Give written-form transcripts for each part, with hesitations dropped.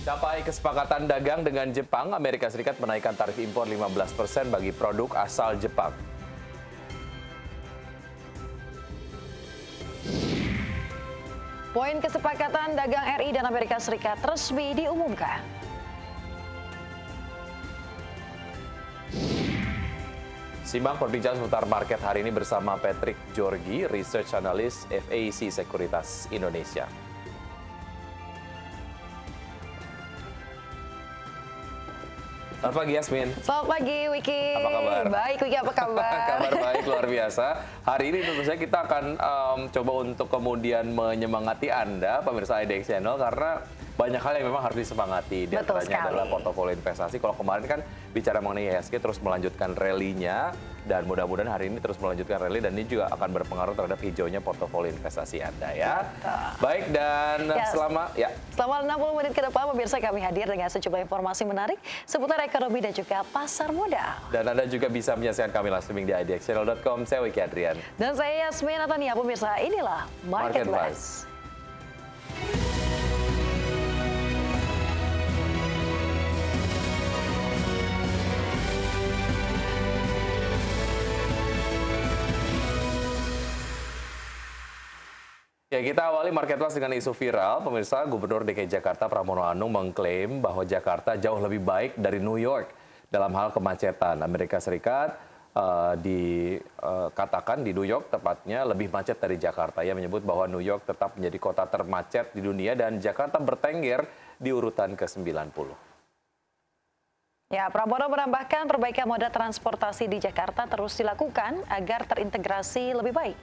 Capai kesepakatan dagang dengan Jepang, Amerika Serikat menaikkan tarif impor 15% bagi produk asal Jepang. Poin kesepakatan dagang RI dan Amerika Serikat resmi diumumkan. Simak perbincangan seputar market hari ini bersama Patrick Georgi, Research Analyst FAC Sekuritas Indonesia. Selamat pagi Yasmin. Selamat pagi Wiki. Apa kabar? Baik Wiki, apa kabar? Kabar baik, luar biasa. Hari ini tentu saja kita akan coba untuk kemudian menyemangati Anda, pemirsa IDX Channel, karena banyak hal yang memang harus disemangati. Di antaranya adalah portofolio investasi. Kalau kemarin kan bicara mengenai IHSG terus melanjutkan rally-nya, dan mudah-mudahan hari ini terus melanjutkan rally, dan ini juga akan berpengaruh terhadap hijaunya portofolio investasi Anda ya. Baik, dan selama 60 menit ke depan pemirsa kami hadir dengan sejumlah informasi menarik seputar ekonomi dan juga pasar modal. Dan Anda juga bisa menyaksikan kami live streaming di idxchannel.com. Saya Wiki Adrian. Dan saya Yasmin Natania. Pemirsa, inilah Market Buzz. Ya, kita awali Market Plus dengan isu viral. Pemirsa, Gubernur DKI Jakarta Pramono Anung mengklaim bahwa Jakarta jauh lebih baik dari New York dalam hal kemacetan. Amerika Serikat dikatakan di New York tepatnya lebih macet dari Jakarta. Ia menyebut bahwa New York tetap menjadi kota termacet di dunia dan Jakarta bertengger di urutan ke-90. Ya, Pramono menambahkan perbaikan moda transportasi di Jakarta terus dilakukan agar terintegrasi lebih baik.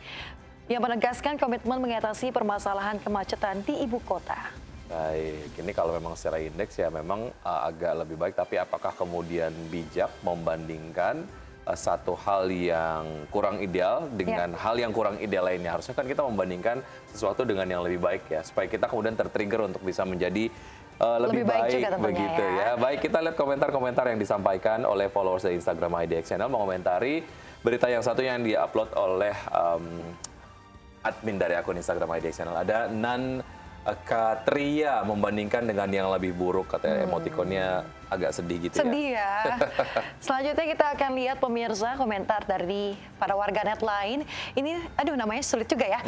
Yang menegaskan komitmen mengatasi permasalahan kemacetan di ibu kota. Baik, ini kalau memang secara indeks ya memang agak lebih baik, tapi apakah kemudian bijak membandingkan satu hal yang kurang ideal dengan hal yang kurang ideal lainnya? Harusnya kan kita membandingkan sesuatu dengan yang lebih baik ya, supaya kita kemudian tertrigger untuk bisa menjadi lebih baik juga begitu ya. Baik, kita lihat komentar-komentar yang disampaikan oleh followers dari Instagram IDX Channel mengomentari berita yang satu yang diupload oleh admin dari akun Instagram IDX Channel. Ada Nan Katria membandingkan dengan yang lebih buruk, katanya emotikonnya agak sedih gitu ya. Sedih ya. Selanjutnya kita akan lihat pemirsa komentar dari para warganet lain. Ini aduh namanya sulit juga ya.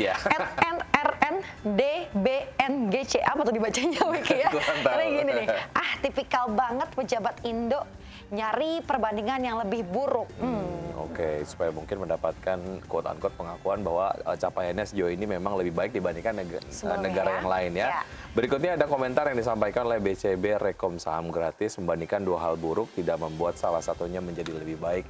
RNRNDBNGC apa tuh dibacanya Wiki ya? Karena gini nih, tipikal banget pejabat Indo nyari perbandingan yang lebih buruk. Oke, supaya mungkin mendapatkan quote-unquote pengakuan bahwa capaiannya sejauh ini memang lebih baik dibandingkan negara yang lain ya. Berikutnya ada komentar yang disampaikan oleh BCB Rekom Saham Gratis, membandingkan dua hal buruk tidak membuat salah satunya menjadi lebih baik.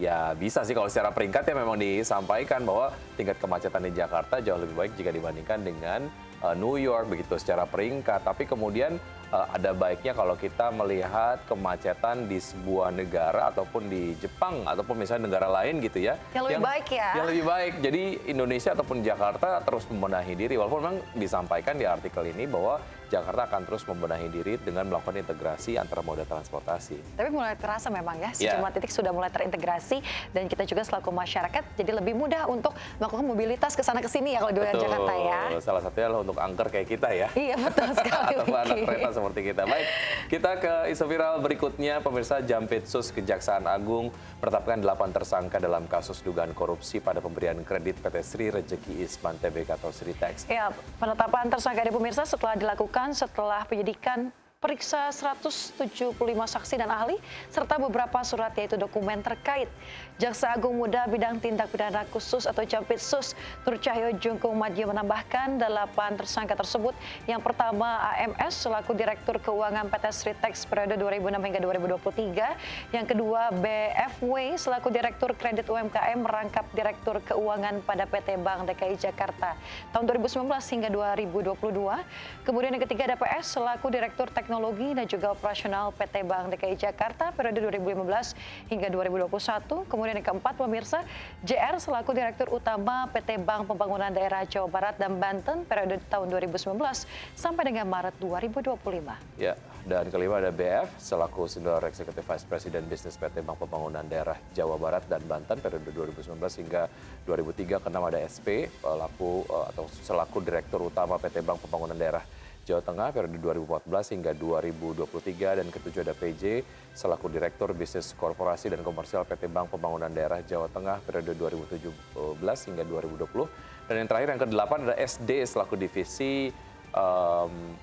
Ya bisa sih kalau secara peringkat ya memang disampaikan bahwa tingkat kemacetan di Jakarta jauh lebih baik jika dibandingkan dengan New York begitu secara peringkat. Tapi kemudian ada baiknya kalau kita melihat kemacetan di sebuah negara ataupun di Jepang ataupun misalnya negara lain gitu ya. Yang lebih baik ya. Yang lebih baik. Jadi Indonesia ataupun Jakarta terus membenahi diri. Walaupun memang disampaikan di artikel ini bahwa Jakarta akan terus membenahi diri dengan melakukan integrasi antara moda transportasi. Tapi mulai terasa memang ya, sejumlah titik sudah mulai terintegrasi dan kita juga selaku masyarakat jadi lebih mudah untuk melakukan mobilitas ke sana ke sini ya kalau di wilayah Jakarta ya. Salah satunya adalah untuk angker kayak kita ya. Iya betul sekali. Atau anak kereta seperti kita. Baik, kita ke isu viral berikutnya. Pemirsa, Jampitsus Kejaksaan Agung menetapkan 8 tersangka dalam kasus dugaan korupsi pada pemberian kredit PT Sri Rejeki Isman Tbk atau Sritex. Ya, penetapan tersangka di pemirsa setelah dilakukan setelah penyidikan periksa 175 saksi dan ahli, serta beberapa surat yaitu dokumen terkait. Jaksa Agung Muda Bidang Tindak Pidana Khusus atau Jampitsus Nur Cahyo Jungkung Madya menambahkan 8 tersangka tersebut. Yang pertama AMS selaku Direktur Keuangan PT Sritex periode 2006 hingga 2023. Yang kedua BFW selaku Direktur Kredit UMKM merangkap Direktur Keuangan pada PT Bank DKI Jakarta tahun 2019 hingga 2022. Kemudian yang ketiga ada PS selaku Direktur Teknologi dan juga Operasional PT Bank DKI Jakarta periode 2015 hingga 2021. Kemudian yang keempat pemirsa, JR selaku Direktur Utama PT Bank Pembangunan Daerah Jawa Barat dan Banten periode tahun 2019 sampai dengan Maret 2025. Ya, dan kelima ada BF selaku Senior Executive Vice President Bisnis PT Bank Pembangunan Daerah Jawa Barat dan Banten periode 2019 hingga 2003. Keenam ada SP selaku Direktur Utama PT Bank Pembangunan Daerah Jawa Tengah periode 2014 hingga 2023, dan ketujuh ada PJ selaku Direktur Bisnis Korporasi dan Komersial PT Bank Pembangunan Daerah Jawa Tengah periode 2017 hingga 2020, dan yang terakhir yang ke-8 ada SD selaku Divisi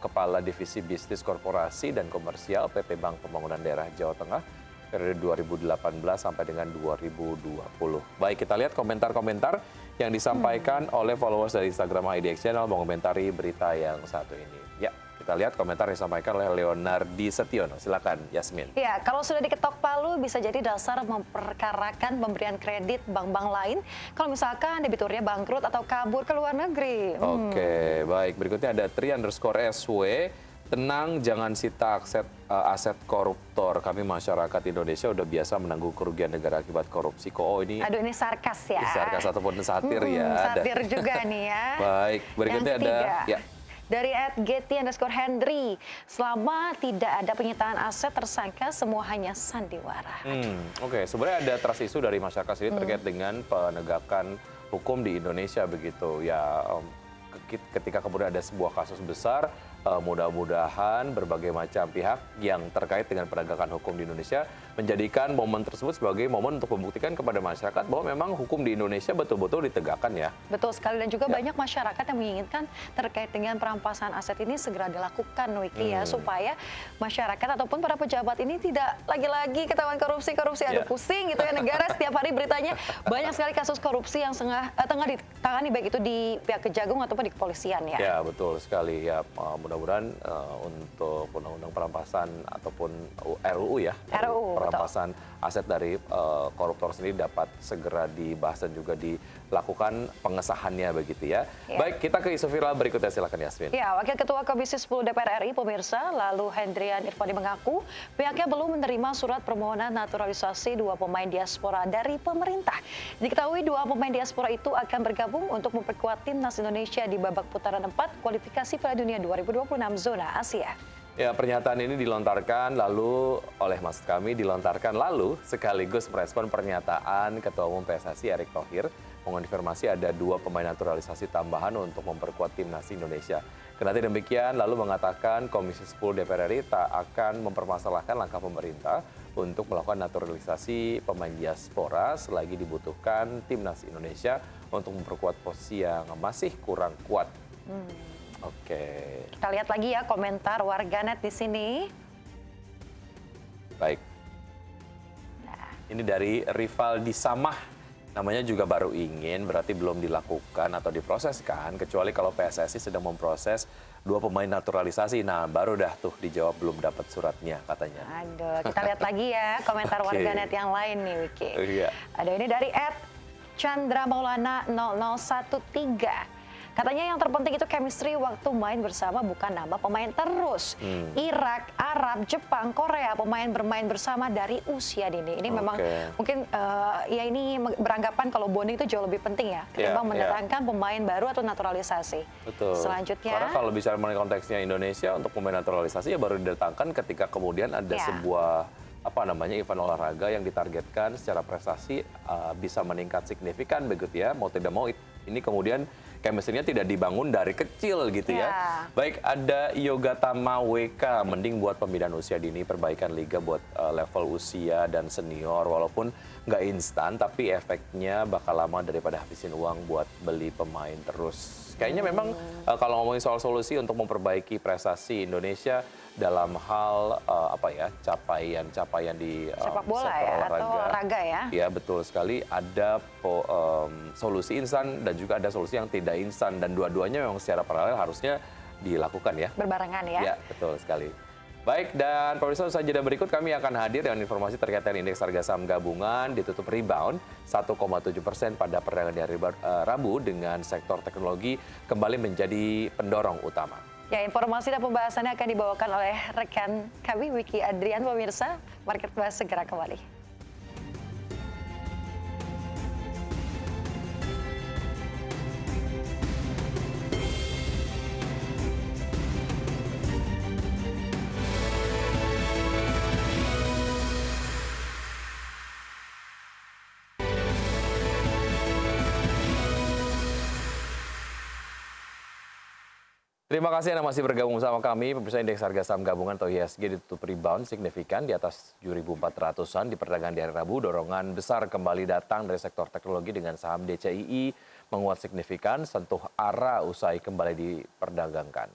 Kepala Divisi Bisnis Korporasi dan Komersial PT Bank Pembangunan Daerah Jawa Tengah periode 2018 sampai dengan 2020. Baik, kita lihat komentar-komentar yang disampaikan oleh followers dari Instagram IDX Channel mengomentari berita yang satu ini. Ya, kita lihat komentar yang disampaikan oleh Leonardi Setiono. Silakan, Yasmin. Ya, kalau sudah diketok palu bisa jadi dasar memperkarakan pemberian kredit bank-bank lain kalau misalkan debiturnya bangkrut atau kabur ke luar negeri. Oke, baik. Berikutnya ada Tri_SW. Tenang, jangan sita aset koruptor. Kami masyarakat Indonesia udah biasa menanggung kerugian negara akibat korupsi. Ini Aduh, ini sarkas ya. sarkas ataupun satir ya. Satir juga nih ya. Baik, berikutnya ada ya. Dari @getty_Henry, selama tidak ada penyitaan aset tersangka, semua hanya sandiwara. Oke, sebenarnya ada trust issue dari masyarakat sendiri terkait dengan penegakan hukum di Indonesia begitu. Ya, ketika kemudian ada sebuah kasus besar, mudah-mudahan berbagai macam pihak yang terkait dengan penegakan hukum di Indonesia menjadikan momen tersebut sebagai momen untuk membuktikan kepada masyarakat bahwa memang hukum di Indonesia betul-betul ditegakkan ya. Betul sekali, dan juga banyak masyarakat yang menginginkan terkait dengan perampasan aset ini segera dilakukan, Wiki, ya, supaya masyarakat ataupun para pejabat ini tidak lagi-lagi ketahuan korupsi. Aduh, pusing gitu ya negara, setiap hari beritanya banyak sekali kasus korupsi yang tengah ditangani, baik itu di pihak Kejagung ataupun di kepolisian ya. Ya, betul sekali ya. Mudah-mudahan untuk undang-undang perampasan ataupun RUU ya, perampasan aset dari koruptor sendiri dapat segera dibahas dan juga dilakukan pengesahannya begitu ya. Baik, kita ke isu viral berikutnya, silakan Yasmin. Ya, Wakil Ketua Komisi 10 DPR RI, pemirsa, lalu Hendrian Irfani mengaku pihaknya belum menerima surat permohonan naturalisasi dua pemain diaspora dari pemerintah. Diketahui dua pemain diaspora itu akan bergabung untuk memperkuat timnas Indonesia di babak putaran 4 kualifikasi Piala Dunia 2026 zona Asia. Ya, pernyataan ini dilontarkan lalu sekaligus merespon pernyataan Ketua Umum PSSI Erick Thohir mengonfirmasi ada dua pemain naturalisasi tambahan untuk memperkuat timnas Indonesia. Kendati demikian, lalu mengatakan Komisi 10 DPR RI tak akan mempermasalahkan langkah pemerintah untuk melakukan naturalisasi pemain diaspora selagi dibutuhkan timnas Indonesia untuk memperkuat posisi yang masih kurang kuat. Oke. Kita lihat lagi ya komentar warganet di sini. Baik. Ini dari Rivaldi Samah. Namanya juga baru ingin, berarti belum dilakukan atau diproseskan, kecuali kalau PSSI sedang memproses dua pemain naturalisasi. Nah, baru dah tuh dijawab belum dapat suratnya katanya. Aduh, kita lihat lagi ya komentar warganet yang lain nih, Wiki. Ada ini dari @Chandra_Maulana 0013. Katanya yang terpenting itu chemistry waktu main bersama, bukan nambah pemain terus. Irak, Arab, Jepang, Korea, pemain bermain bersama dari usia dini. Ini memang mungkin ya ini beranggapan kalau bonding itu jauh lebih penting ya ketimbang mendatangkan pemain baru atau naturalisasi. Betul. Selanjutnya, karena kalau bicara mengenai konteksnya Indonesia untuk pemain naturalisasi ya baru didatangkan ketika kemudian ada sebuah event olahraga yang ditargetkan secara prestasi bisa meningkat signifikan begitu ya. Mau tidak mau ini kemudian chemistry-nya tidak dibangun dari kecil gitu ya. Baik, ada Yoga Tama WK, mending buat pembinaan usia dini, perbaikan liga buat level usia dan senior, walaupun nggak instan tapi efeknya bakal lama daripada habisin uang buat beli pemain terus. Kayaknya memang kalau ngomongin soal solusi untuk memperbaiki prestasi Indonesia dalam hal capaian di sepak bola sektor ya, olahraga. atau olahraga ya. Ya, betul sekali. Ada solusi instan dan juga ada solusi yang tidak instan, dan dua-duanya memang secara paralel harusnya dilakukan ya. Berbarengan ya. Ya, betul sekali. Baik, dan pemirsa, usaha jeda berikut kami akan hadir dengan informasi terkait dengan indeks harga saham gabungan ditutup rebound 1,7% pada perdagangan di hari Rabu, dengan sektor teknologi kembali menjadi pendorong utama. Ya, informasi dan pembahasannya akan dibawakan oleh rekan kami Wiki Adrian, pemirsa. Market Bahas segera kembali. Terima kasih Anda masih bergabung bersama kami. Pemirsa, indeks harga saham gabungan atau IHSG ditutup rebound signifikan di atas 7.400-an di perdagangan di hari Rabu. Dorongan besar kembali datang dari sektor teknologi dengan saham DCII menguat signifikan, sentuh ARA usai kembali diperdagangkan.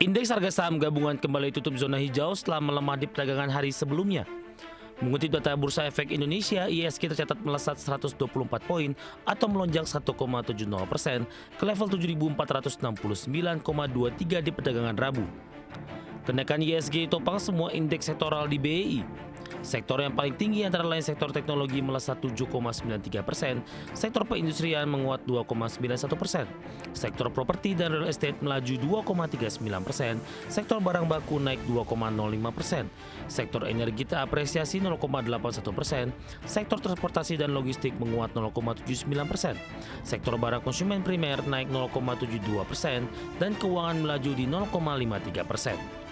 Indeks harga saham gabungan kembali tutup zona hijau setelah melemah di perdagangan hari sebelumnya. Mengutip data Bursa Efek Indonesia, IHSG tercatat melesat 124 poin atau melonjak 1,70% ke level 7.469,23 di perdagangan Rabu. Kenaikan IHSG topang semua indeks sektoral di BEI. Sektor yang paling tinggi antara lain sektor teknologi melesat 7,93%, sektor perindustrian menguat 2,91%, sektor properti dan real estate melaju 2,39%, sektor barang baku naik 2,05%, sektor energi terapresiasi 0,81%, sektor transportasi dan logistik menguat 0,79%, sektor barang konsumen primer naik 0,72%, dan keuangan melaju di 0,53%.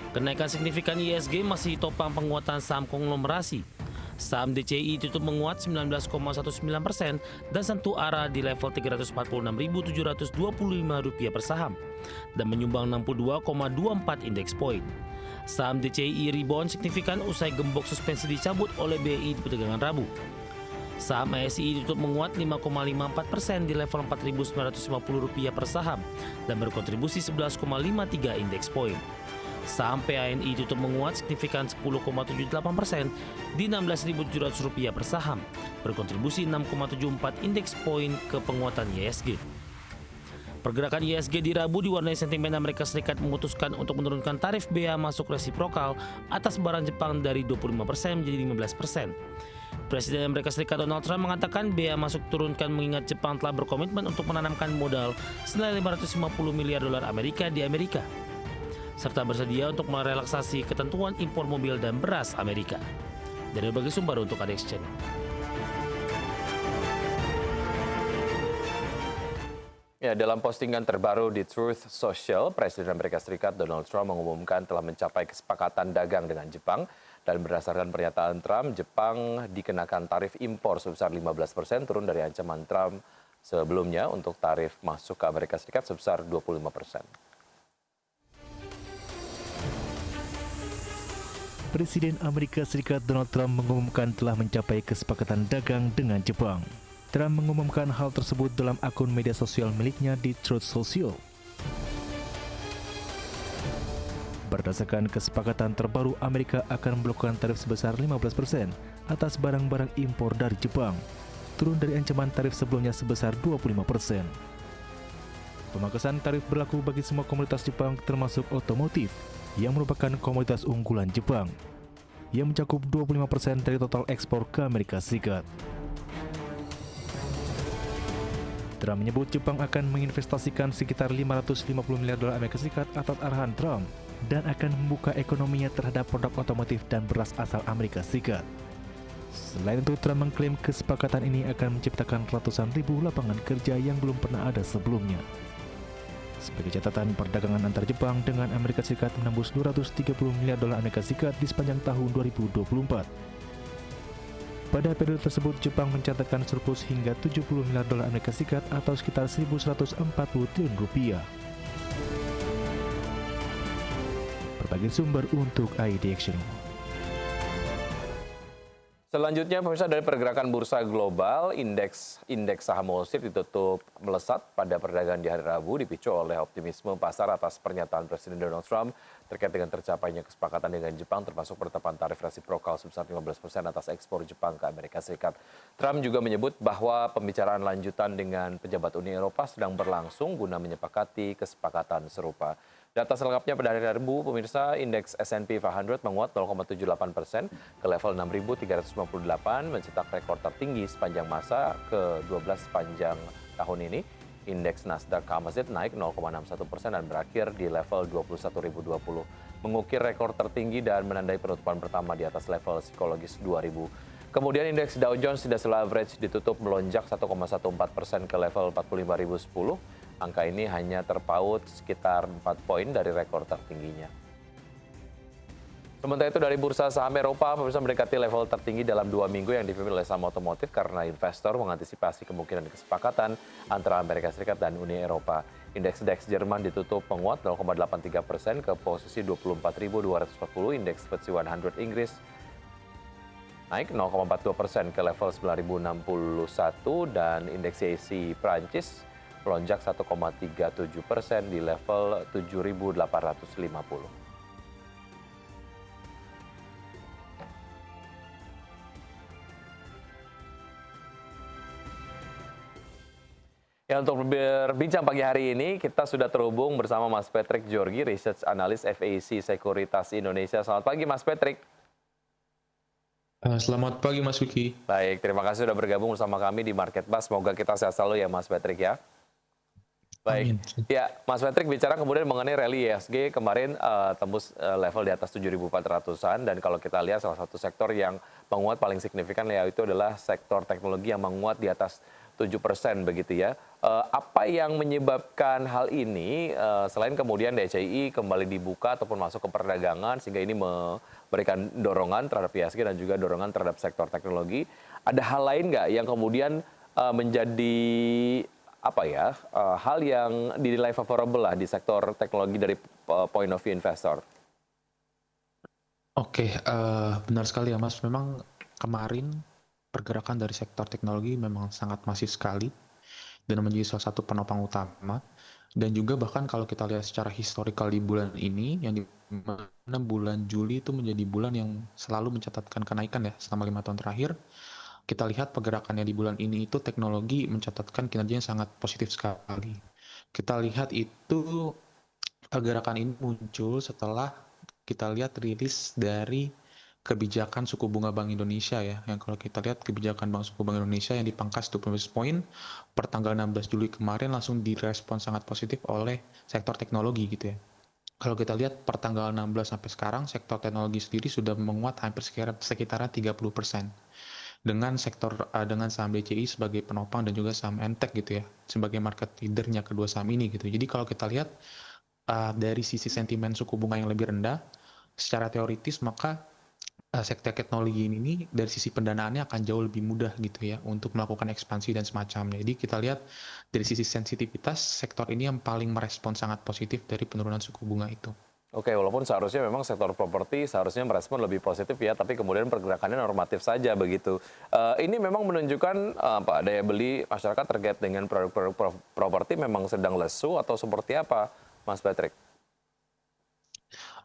Kenaikan signifikan IHSG masih ditopang penguatan saham konglomerasi. Saham DCI tutup menguat 19,19% dan sentuh ARA di level Rp346.725 per saham dan menyumbang 62,24 indeks poin. Saham DCI rebound signifikan usai gembok suspensi dicabut oleh BI di perdagangan Rabu. Saham ASI tutup menguat 5,54% di level Rp4.950 per saham dan berkontribusi 11,53 indeks poin. Saham PANI tutup menguat signifikan 10,78% di Rp16.700 per saham, berkontribusi 6,74 indeks poin ke penguatan IHSG. Pergerakan IHSG di Rabu diwarnai sentimen Amerika Serikat memutuskan untuk menurunkan tarif bea masuk resiprokal atas barang Jepang dari 25% menjadi 15%. Presiden Amerika Serikat Donald Trump mengatakan bea masuk turunkan mengingat Jepang telah berkomitmen untuk menanamkan modal senilai $550 miliar Amerika di Amerika, serta bersedia untuk merelaksasi ketentuan impor mobil dan beras Amerika. Dari berbagai sumber untuk ADX Channel. Ya, dalam postingan terbaru di Truth Social, Presiden Amerika Serikat Donald Trump mengumumkan telah mencapai kesepakatan dagang dengan Jepang. Dan berdasarkan pernyataan Trump, Jepang dikenakan tarif impor sebesar 15%, turun dari ancaman Trump sebelumnya untuk tarif masuk ke Amerika Serikat sebesar 25%. Presiden Amerika Serikat Donald Trump mengumumkan telah mencapai kesepakatan dagang dengan Jepang. Trump mengumumkan hal tersebut dalam akun media sosial miliknya di Truth Social. Berdasarkan kesepakatan terbaru, Amerika akan melakukan tarif sebesar 15% atas barang-barang impor dari Jepang, turun dari ancaman tarif sebelumnya sebesar 25%. Pemangkasan tarif berlaku bagi semua komoditas Jepang termasuk otomotif, yang merupakan komoditas unggulan Jepang, yang mencakup 25% dari total ekspor ke Amerika Serikat. Trump menyebut Jepang akan menginvestasikan sekitar $550 miliar Amerika Serikat atas arahan Trump dan akan membuka ekonominya terhadap produk otomotif dan beras asal Amerika Serikat. Selain itu, Trump mengklaim kesepakatan ini akan menciptakan ratusan ribu lapangan kerja yang belum pernah ada sebelumnya. Sebagai catatan, perdagangan antar Jepang dengan Amerika Serikat menembus $230 miliar Amerika Serikat di sepanjang tahun 2024. Pada periode tersebut, Jepang mencatatkan surplus hingga $70 miliar Amerika Serikat atau sekitar 1.140 triliun rupiah. Berbagai sumber untuk IDX Channel. Selanjutnya, pemirsa, dari pergerakan bursa global, indeks saham Wall Street ditutup melesat pada perdagangan di hari Rabu dipicu oleh optimisme pasar atas pernyataan Presiden Donald Trump terkait dengan tercapainya kesepakatan dengan Jepang termasuk penetapan tarif resiprokal sebesar 15% atas ekspor Jepang ke Amerika Serikat. Trump juga menyebut bahwa pembicaraan lanjutan dengan pejabat Uni Eropa sedang berlangsung guna menyepakati kesepakatan serupa. Data selengkapnya pada hari Rabu, pemirsa, indeks S&P 500 menguat 0,78% ke level 6.358, mencetak rekor tertinggi sepanjang masa ke-12 sepanjang tahun ini. Indeks Nasdaq Composite naik 0,61% dan berakhir di level 21.020, mengukir rekor tertinggi dan menandai penutupan pertama di atas level psikologis 2.000. Kemudian indeks Dow Jones Industrial Average ditutup melonjak 1,14% ke level 45.010. Angka ini hanya terpaut sekitar 4 poin dari rekor tertingginya. Sementara itu dari bursa saham Eropa, pemirsa mendekati level tertinggi dalam 2 minggu yang dipimpin oleh saham otomotif karena investor mengantisipasi kemungkinan kesepakatan antara Amerika Serikat dan Uni Eropa. Indeks DAX Jerman ditutup menguat 0,83% ke posisi 24.240, indeks FTSE 100 Inggris naik 0,42% ke level 9.061 dan indeks CAC Prancis melonjak 1,37% di level 7.850. Ya, untuk berbincang pagi hari ini, kita sudah terhubung bersama Mas Patrick Georgi, Research Analyst FAC Sekuritas Indonesia. Selamat pagi, Mas Patrick. Selamat pagi Mas Wiki. Baik, terima kasih sudah bergabung bersama kami di Market Buzz. Semoga kita sehat selalu ya, Mas Patrick ya. Baik, Amin. ya Mas Patrick bicara kemudian mengenai rally IHSG kemarin tembus level di atas 7.400-an dan kalau kita lihat salah satu sektor yang menguat paling signifikan yaitu adalah sektor teknologi yang menguat di atas 7% begitu ya. Apa yang menyebabkan hal ini selain kemudian DCI kembali dibuka ataupun masuk ke perdagangan sehingga ini memberikan dorongan terhadap IHSG dan juga dorongan terhadap sektor teknologi. Ada hal lain nggak yang kemudian menjadi hal yang dinilai favorable lah di sektor teknologi dari point of view investor? Oke, benar sekali ya Mas. Memang kemarin pergerakan dari sektor teknologi memang sangat masif sekali dan menjadi salah satu penopang utama. Dan juga bahkan kalau kita lihat secara historikal di bulan ini, yang di mana bulan Juli itu menjadi bulan yang selalu mencatatkan kenaikan ya selama 5 tahun terakhir. Kita lihat pergerakannya di bulan ini itu teknologi mencatatkan kinerja yang sangat positif sekali. Kita lihat itu pergerakan ini muncul setelah kita lihat rilis dari kebijakan suku bunga Bank Indonesia ya. Yang kalau kita lihat kebijakan suku Bank Indonesia yang dipangkas 20 basis point per tanggal 16 Juli kemarin langsung direspon sangat positif oleh sektor teknologi gitu ya. Kalau kita lihat per tanggal 16 sampai sekarang sektor teknologi sendiri sudah menguat hampir sekitaran 30%. Dengan saham DCI sebagai penopang dan juga saham Entek gitu ya sebagai market leadernya kedua saham ini gitu. Jadi kalau kita lihat dari sisi sentimen suku bunga yang lebih rendah secara teoritis maka sektor teknologi ini dari sisi pendanaannya akan jauh lebih mudah gitu ya untuk melakukan ekspansi dan semacamnya. Jadi kita lihat dari sisi sensitivitas sektor ini yang paling merespon sangat positif dari penurunan suku bunga itu. Oke, walaupun seharusnya memang sektor properti seharusnya merespon lebih positif ya, tapi kemudian pergerakannya normatif saja begitu. Ini memang menunjukkan daya beli masyarakat terkait dengan produk-produk properti memang sedang lesu atau seperti apa, Mas Patrick?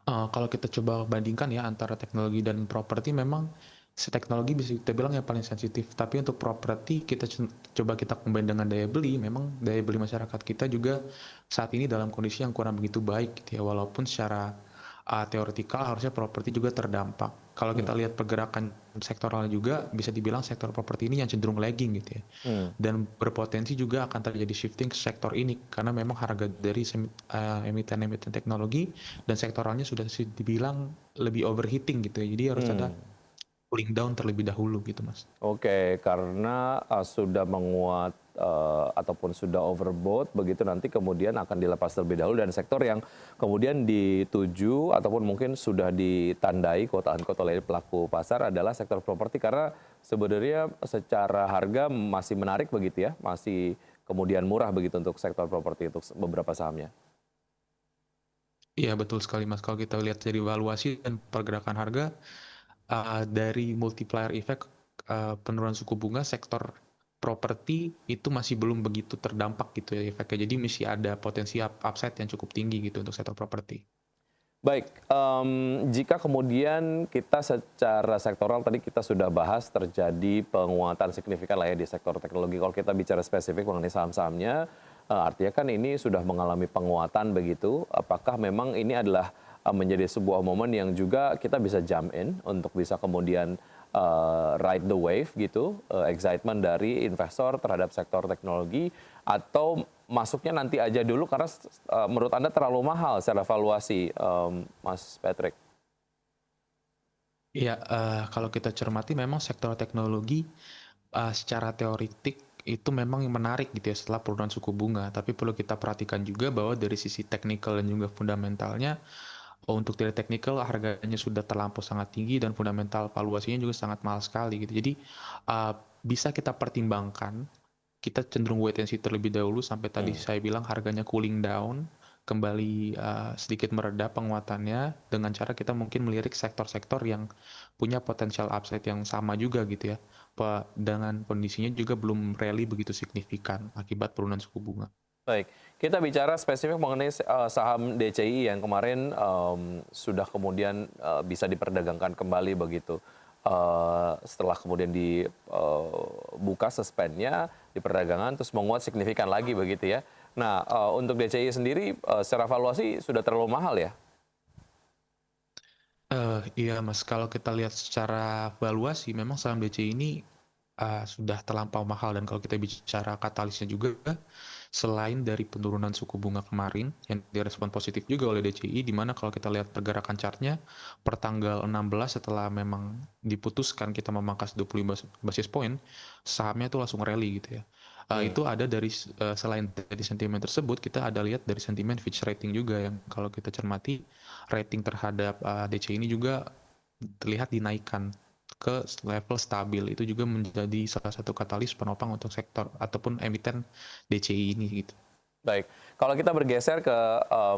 Kalau kita coba bandingkan ya antara teknologi dan properti memang teknologi bisa kita bilang yang paling sensitif. Tapi untuk properti kita coba kita combine dengan daya beli, memang daya beli masyarakat kita juga saat ini dalam kondisi yang kurang begitu baik gitu ya. Walaupun secara teoretikal harusnya properti juga terdampak. Kalau kita lihat pergerakan sektoralnya juga bisa dibilang sektor properti ini yang cenderung lagging gitu ya. Dan berpotensi juga akan terjadi shifting ke sektor ini karena memang harga dari emiten-emiten teknologi dan sektoralnya sudah dibilang lebih overheating gitu ya. Jadi harus ada cooling down terlebih dahulu gitu Mas. Oke, karena sudah menguat ataupun sudah overbought begitu nanti kemudian akan dilepas terlebih dahulu dan sektor yang kemudian dituju ataupun mungkin sudah ditandai quote-unquote oleh pelaku pasar adalah sektor properti karena sebenarnya secara harga masih menarik begitu ya, masih kemudian murah begitu untuk sektor properti untuk beberapa sahamnya. Iya betul sekali Mas. Kalau kita lihat dari valuasi dan pergerakan harga dari multiplier effect penurunan suku bunga sektor properti itu masih belum begitu terdampak gitu ya efeknya. Jadi masih ada potensi upside yang cukup tinggi gitu untuk sektor properti. Baik, jika kemudian kita secara sektoral tadi kita sudah bahas terjadi penguatan signifikan lah ya di sektor teknologi. Kalau kita bicara spesifik mengenai saham-sahamnya, artinya kan ini sudah mengalami penguatan begitu. Apakah memang ini adalah menjadi sebuah momen yang juga kita bisa jump in untuk bisa kemudian ride the wave gitu, excitement dari investor terhadap sektor teknologi atau masuknya nanti aja dulu karena menurut Anda terlalu mahal secara valuasi, Mas Patrick? Iya, kalau kita cermati memang sektor teknologi secara teoritik itu memang menarik gitu ya setelah penurunan suku bunga. Tapi perlu kita perhatikan juga bahwa dari sisi teknikal dan juga fundamentalnya untuk dari technical harganya sudah terlampau sangat tinggi dan fundamental valuasinya juga sangat mahal sekali gitu. Jadi bisa kita pertimbangkan, kita cenderung wait and see terlebih dahulu sampai tadi saya bilang harganya cooling down, kembali sedikit mereda penguatannya dengan cara kita mungkin melirik sektor-sektor yang punya potensial upside yang sama juga gitu ya. Dengan kondisinya juga belum rally begitu signifikan akibat penurunan suku bunga. Baik, kita bicara spesifik mengenai saham DCI yang kemarin sudah kemudian bisa diperdagangkan kembali begitu. Setelah kemudian dibuka suspendnya di perdagangan terus menguat signifikan lagi begitu ya. Nah, untuk DCI sendiri secara valuasi sudah terlalu mahal ya? Iya Mas, kalau kita lihat secara valuasi memang saham DCI ini sudah terlampau mahal, dan kalau kita bicara katalisnya juga, selain dari penurunan suku bunga kemarin yang direspon positif juga oleh DCI, di mana kalau kita lihat pergerakan chartnya per tanggal 16 setelah memang diputuskan kita memangkas 25 basis point, sahamnya itu langsung rally gitu ya. Itu ada dari selain dari sentimen tersebut, kita ada lihat dari sentimen Fitch Rating juga yang kalau kita cermati rating terhadap DCI ini juga terlihat dinaikkan ke level stabil. Itu juga menjadi salah satu katalis penopang untuk sektor ataupun emiten DCI ini gitu. Baik, kalau kita bergeser ke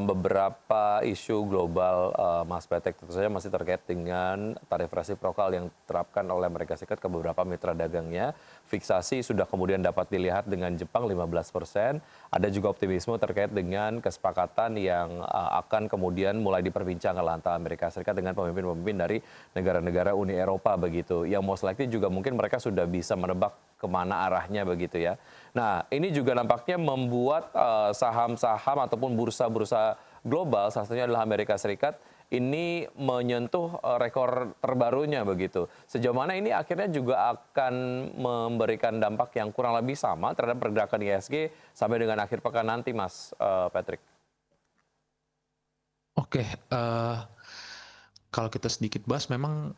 beberapa isu global, Mas Petek, tentu saja masih terkait dengan tarif resiprokal yang diterapkan oleh Amerika Serikat ke beberapa mitra dagangnya. Fiksasi sudah kemudian dapat dilihat dengan Jepang 15%. Ada juga optimisme terkait dengan kesepakatan yang akan kemudian mulai diperbincangkan antara Amerika Serikat dengan pemimpin-pemimpin dari negara-negara Uni Eropa begitu. Yang most likely juga mungkin mereka sudah bisa menebak kemana arahnya begitu ya. Nah, ini juga nampaknya membuat saham-saham ataupun bursa-bursa global, salah satunya adalah Amerika Serikat, ini menyentuh rekor terbarunya begitu. Sejauh mana ini akhirnya juga akan memberikan dampak yang kurang lebih sama terhadap pergerakan IHSG sampai dengan akhir pekan nanti, Mas Patrick? Oke, kalau kita sedikit bahas, memang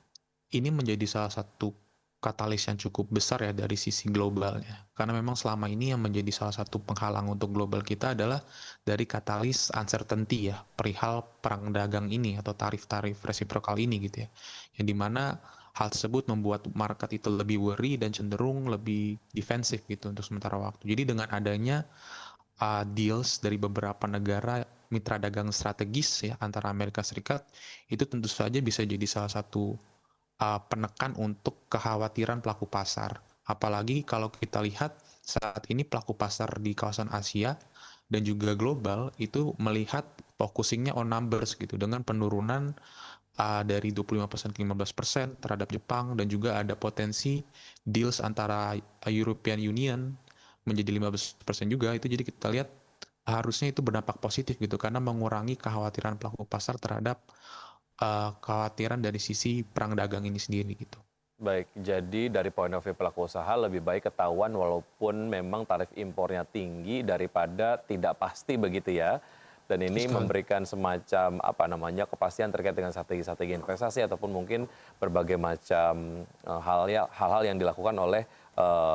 ini menjadi salah satu katalis yang cukup besar ya dari sisi globalnya. Karena memang selama ini yang menjadi salah satu penghalang untuk global kita adalah dari katalis uncertainty ya, perihal perang dagang ini atau tarif-tarif resiprokal ini gitu ya. Yang dimana hal tersebut membuat market itu lebih worry dan cenderung lebih defensif gitu untuk sementara waktu. Jadi dengan adanya deals dari beberapa negara mitra dagang strategis ya antara Amerika Serikat, itu tentu saja bisa jadi salah satu penekan untuk kekhawatiran pelaku pasar. Apalagi kalau kita lihat saat ini pelaku pasar di kawasan Asia dan juga global itu melihat focusingnya on numbers gitu, dengan penurunan dari 25% ke 15% terhadap Jepang, dan juga ada potensi deals antara European Union menjadi 15% juga. Itu jadi kita lihat harusnya itu berdampak positif gitu, karena mengurangi kekhawatiran pelaku pasar terhadap kekhawatiran dari sisi perang dagang ini sendiri gitu. Baik, jadi dari point of view pelaku usaha lebih baik ketahuan walaupun memang tarif impornya tinggi daripada tidak pasti begitu ya. Dan ini memberikan semacam kepastian terkait dengan strategi-strategi investasi ataupun mungkin berbagai macam hal-hal yang dilakukan oleh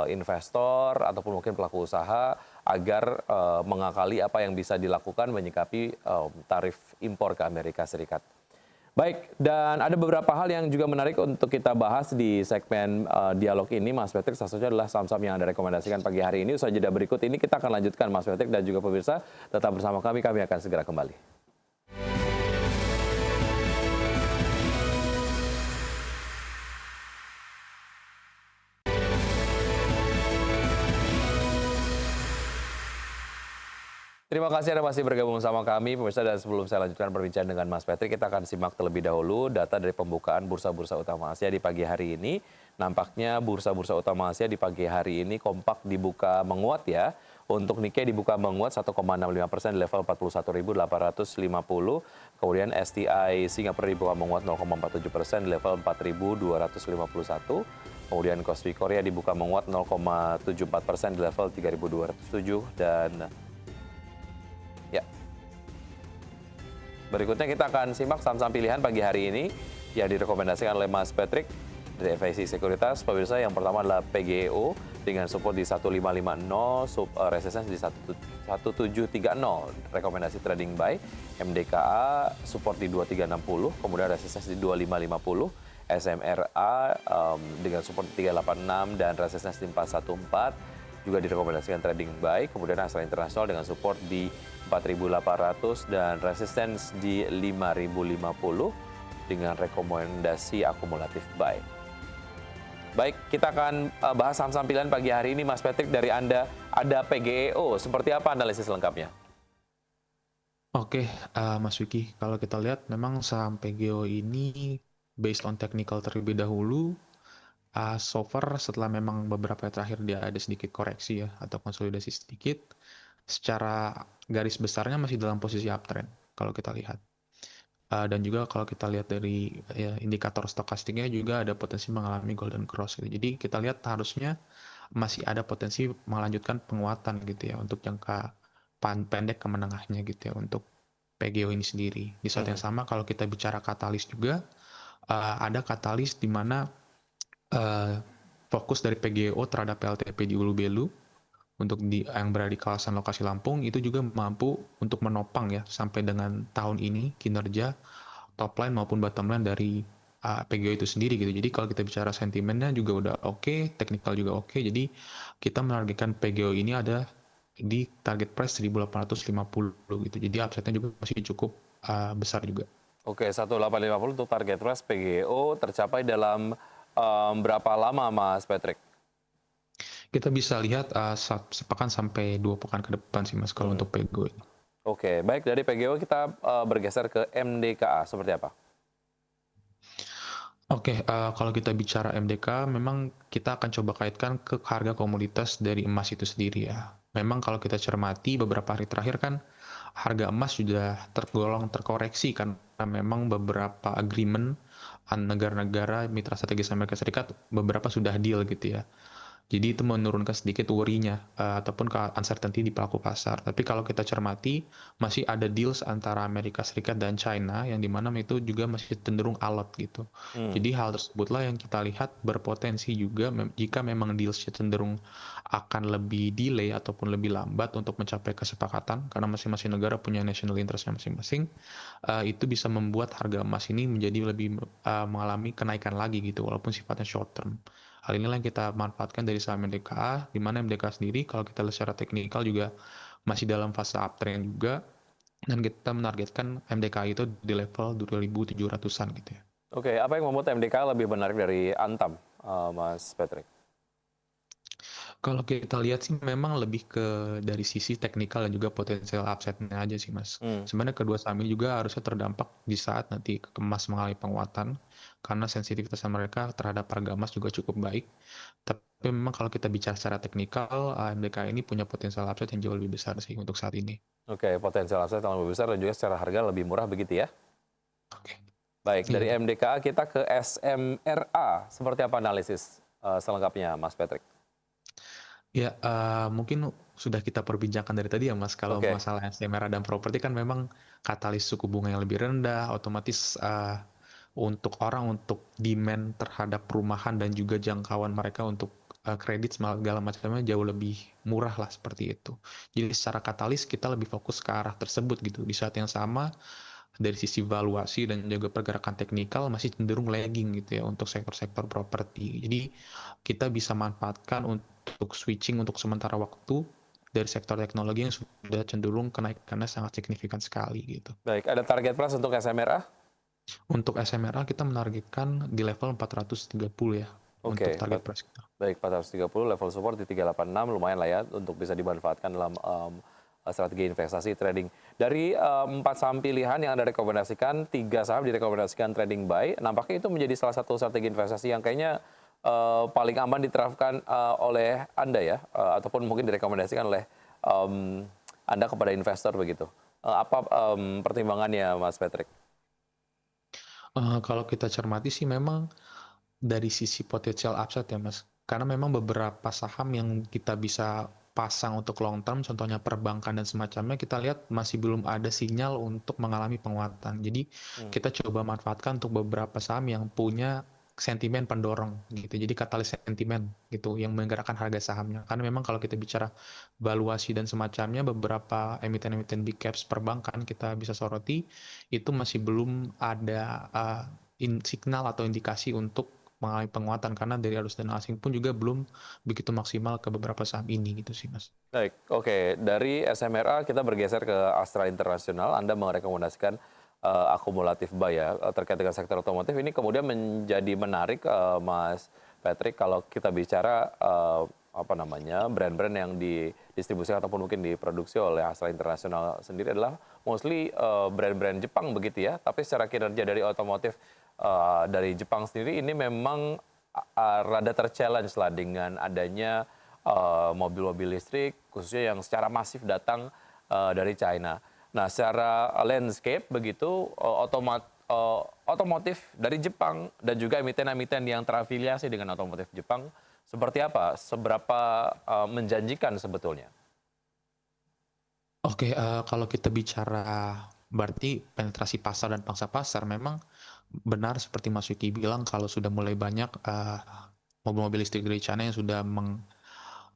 investor ataupun mungkin pelaku usaha agar mengakali apa yang bisa dilakukan menyikapi tarif impor ke Amerika Serikat. Baik, dan ada beberapa hal yang juga menarik untuk kita bahas di segmen dialog ini, Mas Patrick. Salah satunya adalah saham-saham yang Anda rekomendasikan pagi hari ini. Usai jeda berikut ini kita akan lanjutkan, Mas Patrick dan juga pemirsa. Tetap bersama kami akan segera kembali. Terima kasih Anda masih bergabung sama kami, pemirsa, dan sebelum saya lanjutkan perbincangan dengan Mas Patrick, kita akan simak terlebih dahulu data dari pembukaan bursa-bursa utama Asia di pagi hari ini. Nampaknya bursa-bursa utama Asia di pagi hari ini kompak dibuka menguat ya. Untuk Nikkei dibuka menguat 1,65% di level 41.850. Kemudian STI Singapura dibuka menguat 0,47% di level 4.251. Kemudian Kospi Korea dibuka menguat 0,74% di level 3.207 dan berikutnya kita akan simak saham-saham pilihan pagi hari ini yang direkomendasikan oleh Mas Patrick dari FIC Sekuritas. Pemirsa, yang pertama adalah PGEO dengan support di 1550, resistance di 1730. Rekomendasi trading buy, MDKA support di 2360, kemudian resistance di 2550, SMRA dengan support di 386 dan resistance di 414 juga direkomendasikan trading buy. Kemudian Astra International dengan support di 4.800 dan resistance di 5.050 dengan rekomendasi akumulatif buy. Baik, kita akan bahas saham-saham pilihan pagi hari ini, Mas Patrick. Dari Anda ada PGEO, seperti apa analisis lengkapnya? Oke, Mas Wiki, kalau kita lihat memang saham PGO ini based on technical terlebih dahulu, so far setelah memang beberapa hari terakhir dia ada sedikit koreksi ya atau konsolidasi sedikit, secara garis besarnya masih dalam posisi uptrend kalau kita lihat. Dan juga kalau kita lihat dari indikator stokastiknya juga ada potensi mengalami golden cross gitu. Jadi kita lihat harusnya masih ada potensi melanjutkan penguatan gitu ya untuk jangka pendek ke menengahnya gitu ya untuk PGO ini sendiri. Di saat yang sama kalau kita bicara katalis juga, ada katalis di mana fokus dari PGO terhadap PLTP di Ulu Belu untuk yang berada di kawasan lokasi Lampung itu juga mampu untuk menopang ya sampai dengan tahun ini kinerja top line maupun bottom line dari PGO itu sendiri gitu. Jadi kalau kita bicara sentimennya juga udah oke, teknikal juga oke. Jadi kita menargetkan PGO ini ada di target price 1850 gitu. Jadi upside-nya juga masih cukup besar juga. Oke, 1850 untuk target price PGO tercapai dalam berapa lama, Mas Patrick? Kita bisa lihat sepekan sampai 2 pekan ke depan sih Mas kalau untuk PGO ini. Oke, baik, dari PGO kita bergeser ke MDKA, seperti apa? Oke, kalau kita bicara MDK, memang kita akan coba kaitkan ke harga komoditas dari emas itu sendiri ya. Memang kalau kita cermati beberapa hari terakhir kan harga emas sudah tergolong terkoreksi karena memang beberapa agreement negara-negara mitra strategis Amerika Serikat beberapa sudah deal gitu ya. Jadi itu menurunkan sedikit worry-nya ataupun uncertainty di pelaku pasar. Tapi kalau kita cermati, masih ada deals antara Amerika Serikat dan China yang dimana itu juga masih cenderung alot gitu. Jadi hal tersebutlah yang kita lihat berpotensi juga jika memang deals cenderung akan lebih delay ataupun lebih lambat untuk mencapai kesepakatan karena masing-masing negara punya national interest-nya masing-masing, itu bisa membuat harga emas ini menjadi lebih mengalami kenaikan lagi gitu walaupun sifatnya short term. Hal inilah yang kita manfaatkan dari saham MDKA, di mana MDKA sendiri kalau kita lihat secara teknikal juga masih dalam fase uptrend juga, dan kita menargetkan MDKA itu di level 2.700-an gitu ya. Oke, apa yang membuat MDKA lebih menarik dari Antam, Mas Patrick? Kalau kita lihat sih memang lebih ke dari sisi teknikal dan juga potensial upside-nya aja sih Mas. Sebenarnya kedua saham ini juga harusnya terdampak di saat nanti emas mengalami penguatan karena sensitivitas mereka terhadap harga emas juga cukup baik. Tapi memang kalau kita bicara secara teknikal, MDK ini punya potensial upside yang jauh lebih besar sih untuk saat ini. Oke, potensial upside yang lebih besar dan juga secara harga lebih murah begitu ya? Oke. Baik, dari MDKA kita ke SMRA. Seperti apa analisis selengkapnya, Mas Patrick? Ya, mungkin sudah kita perbincangkan dari tadi ya Mas, kalau masalah SMRA dan properti kan memang katalis suku bunga yang lebih rendah, otomatis untuk orang untuk demand terhadap perumahan dan juga jangkauan mereka untuk kredit segala macamnya jauh lebih murah lah seperti itu. Jadi secara katalis kita lebih fokus ke arah tersebut gitu. Di saat yang sama dari sisi valuasi dan juga pergerakan teknikal masih cenderung lagging gitu ya untuk sektor-sektor properti. Jadi kita bisa manfaatkan untuk switching untuk sementara waktu dari sektor teknologi yang sudah cenderung kenaikannya sangat signifikan sekali gitu. Baik, ada target price untuk SMRA? Untuk SMRA kita menargetkan di level 430 ya untuk target price kita. Baik, 430 level support di 386 lumayan lah ya untuk bisa dimanfaatkan dalam strategi investasi trading. Dari 4 saham pilihan yang Anda rekomendasikan, 3 saham direkomendasikan trading buy. Nampaknya itu menjadi salah satu strategi investasi yang kayaknya paling aman diterapkan oleh Anda ya, ataupun mungkin direkomendasikan oleh Anda kepada investor begitu. Apa pertimbangannya, Mas Patrick? Kalau kita cermati sih memang dari sisi potensial upside ya Mas, karena memang beberapa saham yang kita bisa pasang untuk long term, contohnya perbankan dan semacamnya, kita lihat masih belum ada sinyal untuk mengalami penguatan. Jadi kita coba manfaatkan untuk beberapa saham yang punya sentimen pendorong gitu. Jadi katalis sentimen gitu yang menggerakkan harga sahamnya. Karena memang kalau kita bicara valuasi dan semacamnya, beberapa emiten-emiten big caps perbankan kita bisa soroti itu masih belum ada signal atau indikasi untuk mengalami penguatan, karena dari arus dana asing pun juga belum begitu maksimal ke beberapa saham ini gitu sih Mas. Baik, oke. Dari SMRA kita bergeser ke Astra International. Anda merekomendasikan akumulatif buy ya terkait dengan sektor otomotif. Ini kemudian menjadi menarik, Mas Patrick, kalau kita bicara apa namanya brand-brand yang didistribusikan ataupun mungkin diproduksi oleh Astra International sendiri adalah mostly brand-brand Jepang begitu ya. Tapi secara kinerja dari otomotif dari Jepang sendiri ini memang rada terchallenge lah dengan adanya mobil-mobil listrik khususnya yang secara masif datang dari China. Nah, secara landscape begitu otomotif dari Jepang dan juga emiten-emiten yang terafiliasi dengan otomotif Jepang seperti apa? Seberapa menjanjikan sebetulnya? Oke, kalau kita bicara berarti penetrasi pasar dan pangsa pasar, memang benar seperti Mas Yuki bilang kalau sudah mulai banyak mobil-mobil listrik dari China yang sudah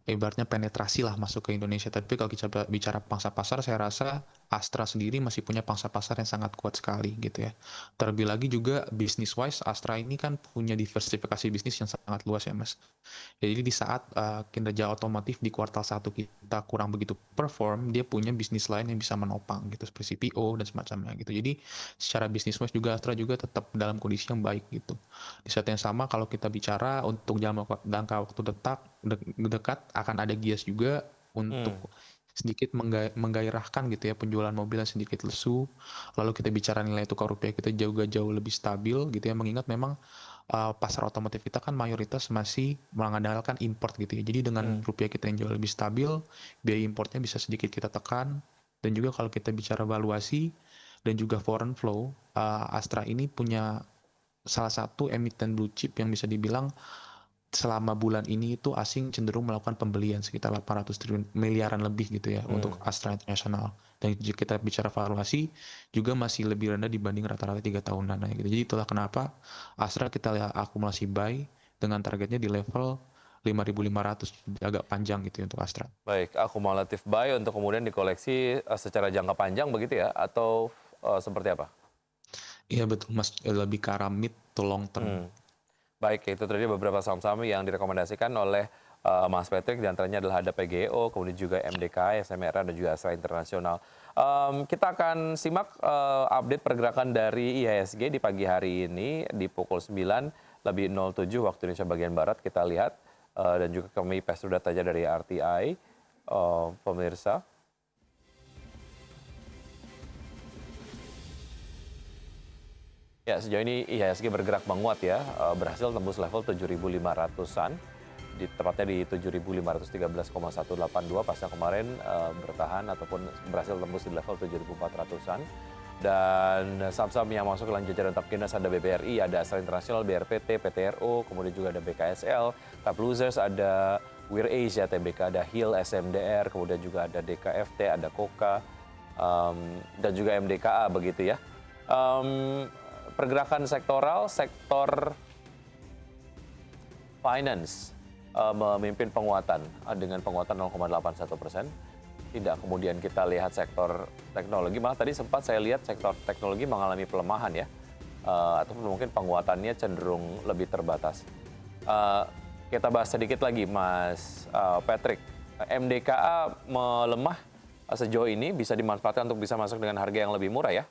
ibaratnya penetrasi lah masuk ke Indonesia. Tapi kalau kita bicara pangsa pasar, saya rasa Astra sendiri masih punya pangsa pasar yang sangat kuat sekali gitu ya. Terlebih lagi juga business wise, Astra ini kan punya diversifikasi bisnis yang sangat luas ya Mas. Jadi di saat kinerja otomotif di kuartal 1 kita kurang begitu perform, dia punya bisnis lain yang bisa menopang gitu, seperti CPO dan semacamnya gitu. Jadi secara bisnis wise juga Astra juga tetap dalam kondisi yang baik gitu. Di saat yang sama kalau kita bicara untuk jangka waktu dekat akan ada gias juga untuk sedikit menggairahkan gitu ya penjualan mobil yang sedikit lesu. Lalu kita bicara nilai tukar rupiah kita juga jauh lebih stabil gitu ya, mengingat memang pasar otomotif kita kan mayoritas masih mengandalkan import gitu ya. Jadi dengan rupiah kita yang jauh lebih stabil, biaya importnya bisa sedikit kita tekan. Dan juga kalau kita bicara valuasi dan juga foreign flow, Astra ini punya salah satu emiten blue chip yang bisa dibilang selama bulan ini itu asing cenderung melakukan pembelian sekitar 800 triliun miliaran lebih gitu ya untuk Astra International. Dan jika kita bicara valuasi juga masih lebih rendah dibanding rata-rata 3 tahunan gitu. Jadi itulah kenapa Astra kita lihat akumulasi buy dengan targetnya di level 5.500, agak panjang gitu ya untuk Astra. Baik, akumulatif buy untuk kemudian dikoleksi secara jangka panjang begitu ya atau seperti apa? Iya betul Mas, lebih ke arah mid to long term. Baik, itu tadi beberapa saham-saham yang direkomendasikan oleh Mas Patrick, diantaranya adalah ada PGO, kemudian juga MDK, SMRA, dan juga Astra International. Kita akan simak update pergerakan dari IHSG di pagi hari ini di pukul 9:07 waktu Indonesia bagian Barat. Kita lihat dan juga kami pass datanya dari RTI, pemirsa. Ya, sejauh ini IHSG bergerak menguat ya, berhasil tembus level 7.500-an, tepatnya di 7.513,182 pasca kemarin bertahan ataupun berhasil tembus di level 7.400-an. Dan saham-saham yang masuk ke dalam jajaran top gainers ada BBRI, ada Astra International, BRPT, PTRO, kemudian juga ada BKSL, top losers ada Wir Asia, TBK, ada Hill, SMDR, kemudian juga ada DKFT, ada Koka, dan juga MDKA begitu ya. Pergerakan sektoral, sektor finance memimpin penguatan dengan penguatan 0,81%. Tidak kemudian kita lihat sektor teknologi, malah tadi sempat saya lihat sektor teknologi mengalami pelemahan ya, ataupun mungkin penguatannya cenderung lebih terbatas. Kita bahas sedikit lagi Mas Patrick, MDKA melemah sejauh ini bisa dimanfaatkan untuk bisa masuk dengan harga yang lebih murah ya?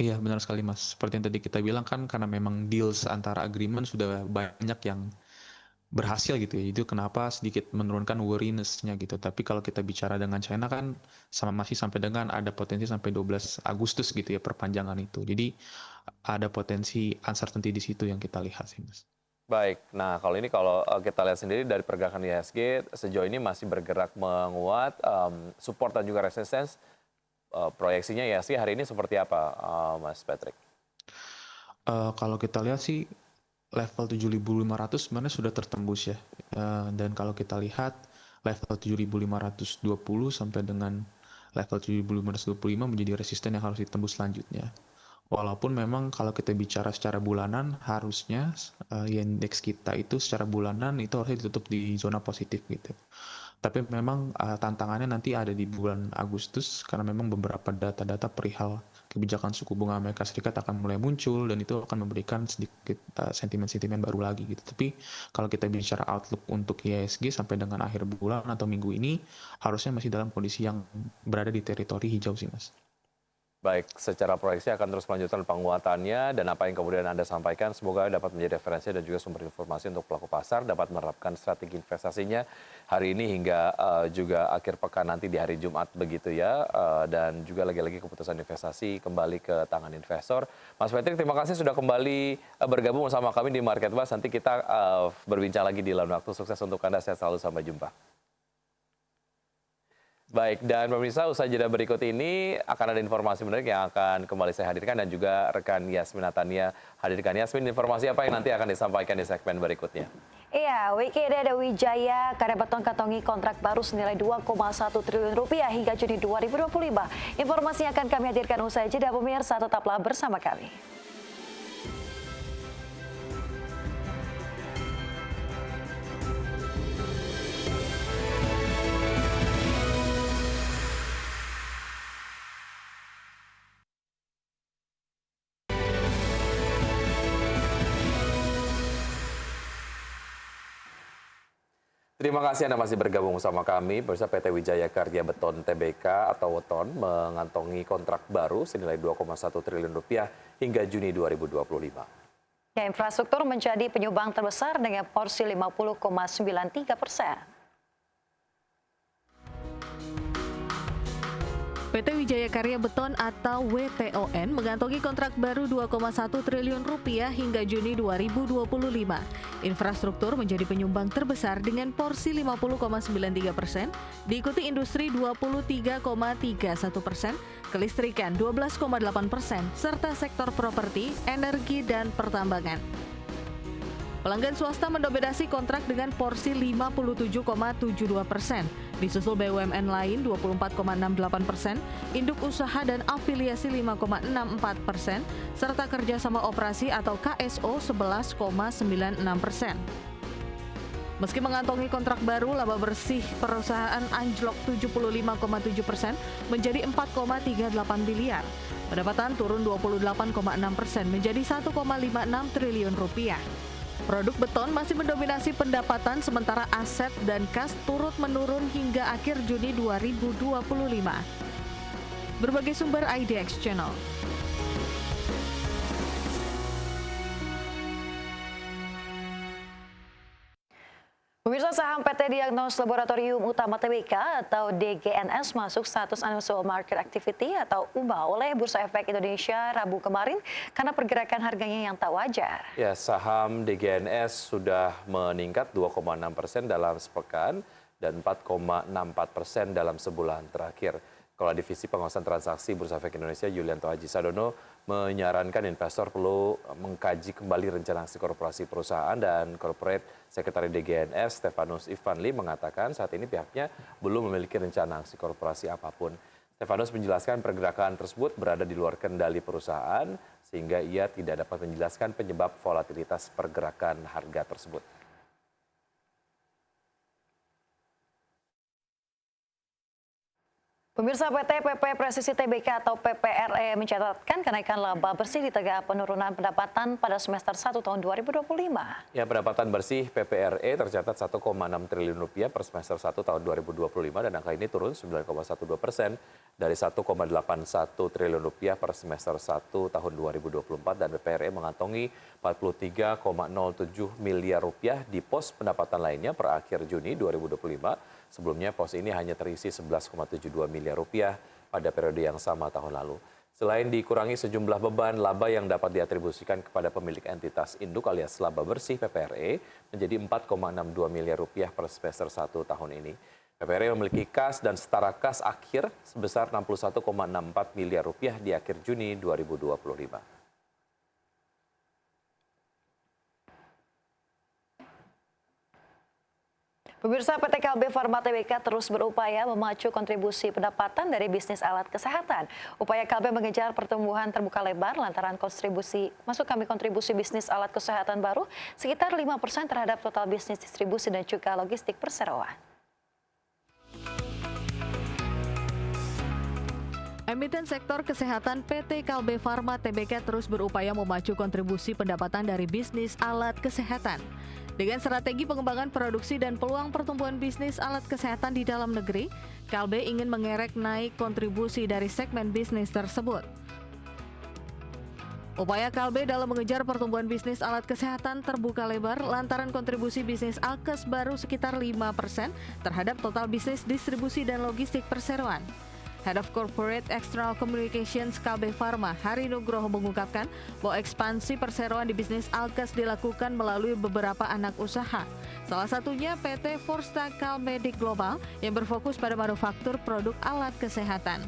Iya benar sekali Mas, seperti yang tadi kita bilang kan karena memang deals antara agreement sudah banyak yang berhasil gitu ya, itu kenapa sedikit menurunkan worriness-nya gitu. Tapi kalau kita bicara dengan China kan masih sampai dengan ada potensi sampai 12 Agustus gitu ya perpanjangan itu. Jadi ada potensi uncertainty di situ yang kita lihat sih Mas. Baik, nah kalau kita lihat sendiri dari pergerakan IHSG sejauh ini masih bergerak menguat, support dan juga resistance. Proyeksinya IHSG hari ini seperti apa, Mas Patrick? Kalau kita lihat sih level 7.500 sebenarnya sudah tertembus ya. Dan kalau kita lihat level 7.520 sampai dengan level 7.525 menjadi resisten yang harus ditembus selanjutnya. Walaupun memang kalau kita bicara secara bulanan, harusnya indeks kita itu secara bulanan itu harusnya ditutup di zona positif gitu. Tapi memang tantangannya nanti ada di bulan Agustus karena memang beberapa data-data perihal kebijakan suku bunga Amerika Serikat akan mulai muncul dan itu akan memberikan sedikit sentimen-sentimen baru lagi gitu. Tapi kalau kita bicara outlook untuk IHSG sampai dengan akhir bulan atau minggu ini harusnya masih dalam kondisi yang berada di teritori hijau sih Mas. Baik, secara proyeksi akan terus melanjutkan penguatannya dan apa yang kemudian Anda sampaikan semoga dapat menjadi referensi dan juga sumber informasi untuk pelaku pasar dapat menerapkan strategi investasinya hari ini hingga juga akhir pekan nanti di hari Jumat begitu ya. Dan juga lagi-lagi keputusan investasi kembali ke tangan investor. Mas Patrick, terima kasih sudah kembali bergabung bersama kami di Market Buzz. Nanti kita berbincang lagi di lain waktu. Sukses untuk Anda, sehat selalu, sampai jumpa. Baik, dan pemirsa, usai jeda berikut ini akan ada informasi menarik yang akan kembali saya hadirkan dan juga rekan Yasmin Natania hadirkan. Yasmin, informasi apa yang nanti akan disampaikan di segmen berikutnya? Iya, WKD ada Wijaya Karya Beton kantongi kontrak baru senilai 2,1 triliun rupiah hingga Juni 2025. Informasinya akan kami hadirkan usai jeda, pemirsa, tetaplah bersama kami. Terima kasih Anda masih bergabung bersama kami. Pemirsa, PT Wijaya Karya Beton Tbk atau Weton mengantongi kontrak baru senilai 2,1 triliun rupiah hingga Juni 2025. Ya, infrastruktur menjadi penyumbang terbesar dengan porsi 50,93%. PT Wijaya Karya Beton atau WTON mengantongi kontrak baru 2,1 triliun rupiah hingga Juni 2025. Infrastruktur menjadi penyumbang terbesar dengan porsi 50,93%, diikuti industri 23,31%, kelistrikan 12,8%, serta sektor properti, energi, dan pertambangan. Pelanggan swasta mendominasi kontrak dengan porsi 57,72%, disusul BUMN lain 24,68%, induk usaha dan afiliasi 5,64%, serta kerjasama operasi atau KSO 11,96%. Meski mengantongi kontrak baru, laba bersih perusahaan anjlok 75,7% menjadi 4,38 miliar. Pendapatan turun 28,6% menjadi 1,56 triliun rupiah. Produk beton masih mendominasi pendapatan sementara aset dan kas turut menurun hingga akhir Juni 2025. Berbagai sumber IDX Channel. Pemirsa, saham PT Diagnos Laboratorium Utama Tbk atau DGNS masuk status Unusual Market Activity atau UMA oleh Bursa Efek Indonesia Rabu kemarin karena pergerakan harganya yang tak wajar. Ya, saham DGNS sudah meningkat 2,6% dalam sepekan dan 4,64% dalam sebulan terakhir. Kepala Divisi Pengawasan Transaksi Bursa Efek Indonesia Yulianto Haji Sadono menyarankan investor perlu mengkaji kembali rencana aksi korporasi perusahaan, dan Corporate Sekretari DGNS Stefanus Ivanli mengatakan saat ini pihaknya belum memiliki rencana aksi korporasi apapun. Stefanus menjelaskan pergerakan tersebut berada di luar kendali perusahaan sehingga ia tidak dapat menjelaskan penyebab volatilitas pergerakan harga tersebut. Pemirsa, PT PP Presisi Tbk atau PPRE mencatatkan kenaikan laba bersih di tengah penurunan pendapatan pada semester 1 tahun 2025. Ya, pendapatan bersih PPRE tercatat 1,6 triliun rupiah per semester 1 tahun 2025 dan angka ini turun 9,12% dari 1,81 triliun rupiah per semester 1 tahun 2024, dan PPRE mengantongi 43,07 miliar rupiah di pos pendapatan lainnya per akhir Juni 2025. Sebelumnya pos ini hanya terisi 11,72 miliar rupiah pada periode yang sama tahun lalu. Selain dikurangi sejumlah beban, laba yang dapat diatribusikan kepada pemilik entitas induk alias laba bersih PPRE menjadi 4,62 miliar rupiah per semester 1 tahun ini. PPRE memiliki kas dan setara kas akhir sebesar 61,64 miliar rupiah di akhir Juni 2025. Pemirsa, PT Kalbe Farma Tbk terus berupaya memacu kontribusi pendapatan dari bisnis alat kesehatan. Upaya Kalbe mengejar pertumbuhan terbuka lebar lantaran kontribusi bisnis alat kesehatan baru sekitar 5% terhadap total bisnis distribusi dan juga logistik perseroan. Emiten sektor kesehatan PT Kalbe Farma Tbk terus berupaya memacu kontribusi pendapatan dari bisnis alat kesehatan. Dengan strategi pengembangan produksi dan peluang pertumbuhan bisnis alat kesehatan di dalam negeri, Kalbe ingin mengerek naik kontribusi dari segmen bisnis tersebut. Upaya Kalbe dalam mengejar pertumbuhan bisnis alat kesehatan terbuka lebar lantaran kontribusi bisnis Alkes baru sekitar 5% terhadap total bisnis distribusi dan logistik perseroan. Head of Corporate External Communications Kalbe Farma, Hari Nugroho mengungkapkan bahwa ekspansi perseroan di bisnis Alkes dilakukan melalui beberapa anak usaha. Salah satunya PT Forsta Kalmedik Global yang berfokus pada manufaktur produk alat kesehatan.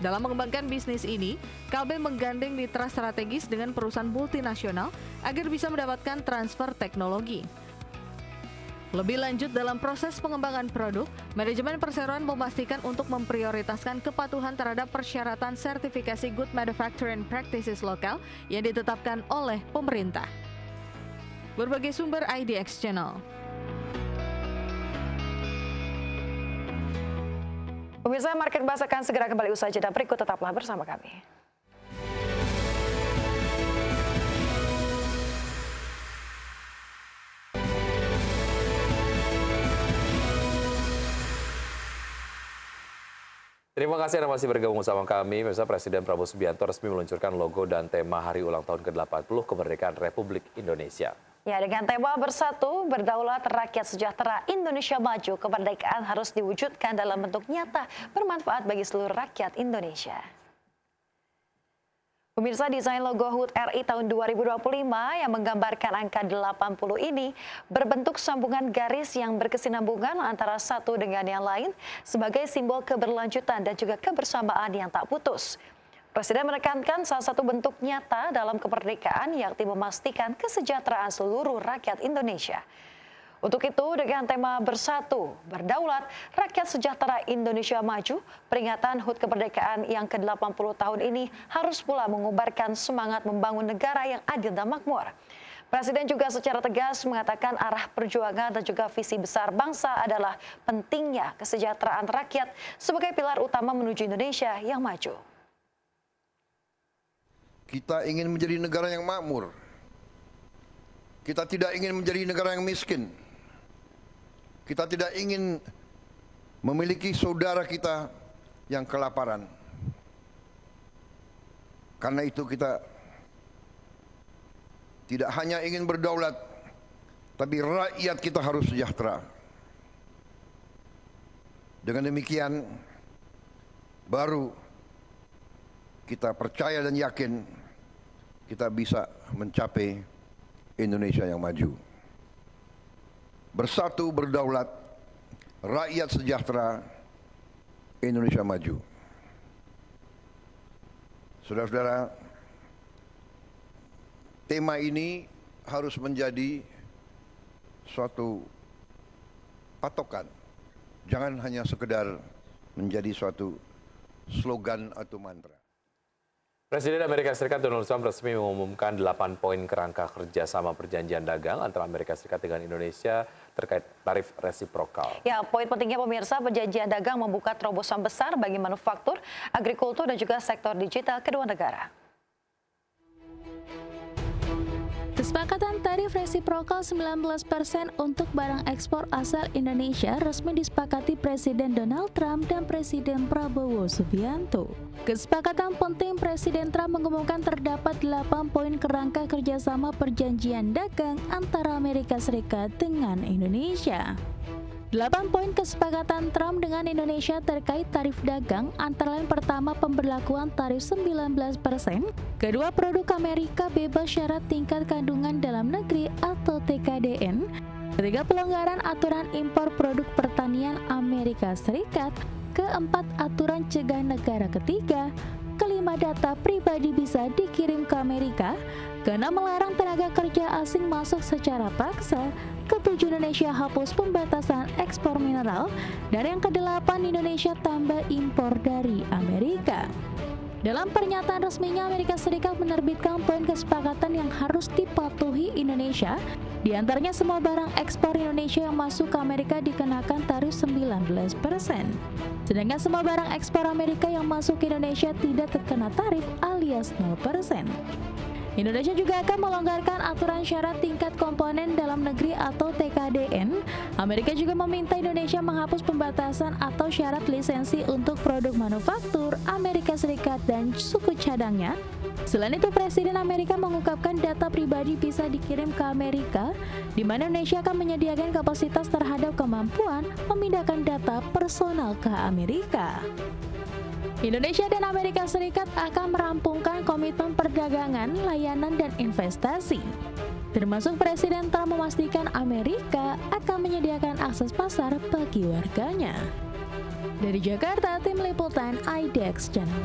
Dalam mengembangkan bisnis ini, Kalbe menggandeng mitra strategis dengan perusahaan multinasional agar bisa mendapatkan transfer teknologi. Lebih lanjut dalam proses pengembangan produk, manajemen perseroan memastikan untuk memprioritaskan kepatuhan terhadap persyaratan sertifikasi Good Manufacturing Practices lokal yang ditetapkan oleh pemerintah. Berbagai sumber IDX Channel. Pemirsa, Market Bahas akan segera kembali usai jeda berikut, tetaplah bersama kami. Terima kasih Anda masih bergabung bersama kami. Pemirsa, Presiden Prabowo Subianto resmi meluncurkan logo dan tema Hari Ulang Tahun ke-80 Kemerdekaan Republik Indonesia. Ya, dengan tema Bersatu, Berdaulat, Rakyat Sejahtera, Indonesia Maju, kemerdekaan harus diwujudkan dalam bentuk nyata, bermanfaat bagi seluruh rakyat Indonesia. Pemirsa, desain logo HUT RI tahun 2025 yang menggambarkan angka 80 ini berbentuk sambungan garis yang berkesinambungan antara satu dengan yang lain sebagai simbol keberlanjutan dan juga kebersamaan yang tak putus. Presiden menekankan salah satu bentuk nyata dalam kemerdekaan yakni memastikan kesejahteraan seluruh rakyat Indonesia. Untuk itu, dengan tema Bersatu, Berdaulat, Rakyat Sejahtera Indonesia Maju, peringatan HUT kemerdekaan yang ke-80 tahun ini harus pula mengobarkan semangat membangun negara yang adil dan makmur. Presiden juga secara tegas mengatakan arah perjuangan dan juga visi besar bangsa adalah pentingnya kesejahteraan rakyat sebagai pilar utama menuju Indonesia yang maju. Kita ingin menjadi negara yang makmur. Kita tidak ingin menjadi negara yang miskin. Kita tidak ingin memiliki saudara kita yang kelaparan. Karena itu kita tidak hanya ingin berdaulat, tapi rakyat kita harus sejahtera. Dengan demikian, baru kita percaya dan yakin kita bisa mencapai Indonesia yang maju. Bersatu, berdaulat, rakyat sejahtera, Indonesia maju. Saudara-saudara, tema ini harus menjadi suatu patokan. Jangan hanya sekedar menjadi suatu slogan atau mantra. Presiden Amerika Serikat Donald Trump resmi mengumumkan 8 poin kerangka kerjasama perjanjian dagang antara Amerika Serikat dengan Indonesia terkait tarif resiprokal. Ya, poin pentingnya pemirsa, perjanjian dagang membuka terobosan besar bagi manufaktur, agrikultur, dan juga sektor digital kedua negara. Kesepakatan tarif resiprokal 19% untuk barang ekspor asal Indonesia resmi disepakati Presiden Donald Trump dan Presiden Prabowo Subianto. Kesepakatan penting Presiden Trump mengumumkan terdapat 8 poin kerangka kerjasama perjanjian dagang antara Amerika Serikat dengan Indonesia. 8 poin kesepakatan Trump dengan Indonesia terkait tarif dagang antara lain pertama pemberlakuan tarif 19%, kedua produk Amerika bebas syarat tingkat kandungan dalam negeri atau TKDN, ketiga pelonggaran aturan impor produk pertanian Amerika Serikat, keempat aturan cegah negara ketiga, kelima data pribadi bisa dikirim ke Amerika, Karena melarang tenaga kerja asing masuk secara paksa, ke-7 Indonesia hapus pembatasan ekspor mineral, dan yang ke-8 Indonesia tambah impor dari Amerika. Dalam pernyataan resminya, Amerika Serikat menerbitkan poin kesepakatan yang harus dipatuhi Indonesia. Di antaranya semua barang ekspor Indonesia yang masuk ke Amerika dikenakan tarif 19%. Sedangkan semua barang ekspor Amerika yang masuk ke Indonesia tidak terkena tarif alias 0%. Indonesia juga akan melonggarkan aturan syarat tingkat komponen dalam negeri atau TKDN. Amerika juga meminta Indonesia menghapus pembatasan atau syarat lisensi untuk produk manufaktur Amerika Serikat dan suku cadangnya. Selain itu, Presiden Amerika mengungkapkan data pribadi bisa dikirim ke Amerika, di mana Indonesia akan menyediakan kapasitas terhadap kemampuan memindahkan data personal ke Amerika. Indonesia dan Amerika Serikat akan merampungkan komitmen perdagangan, layanan, dan investasi. Termasuk Presiden Trump memastikan Amerika akan menyediakan akses pasar bagi warganya. Dari Jakarta, Tim Liputan IDX Channel.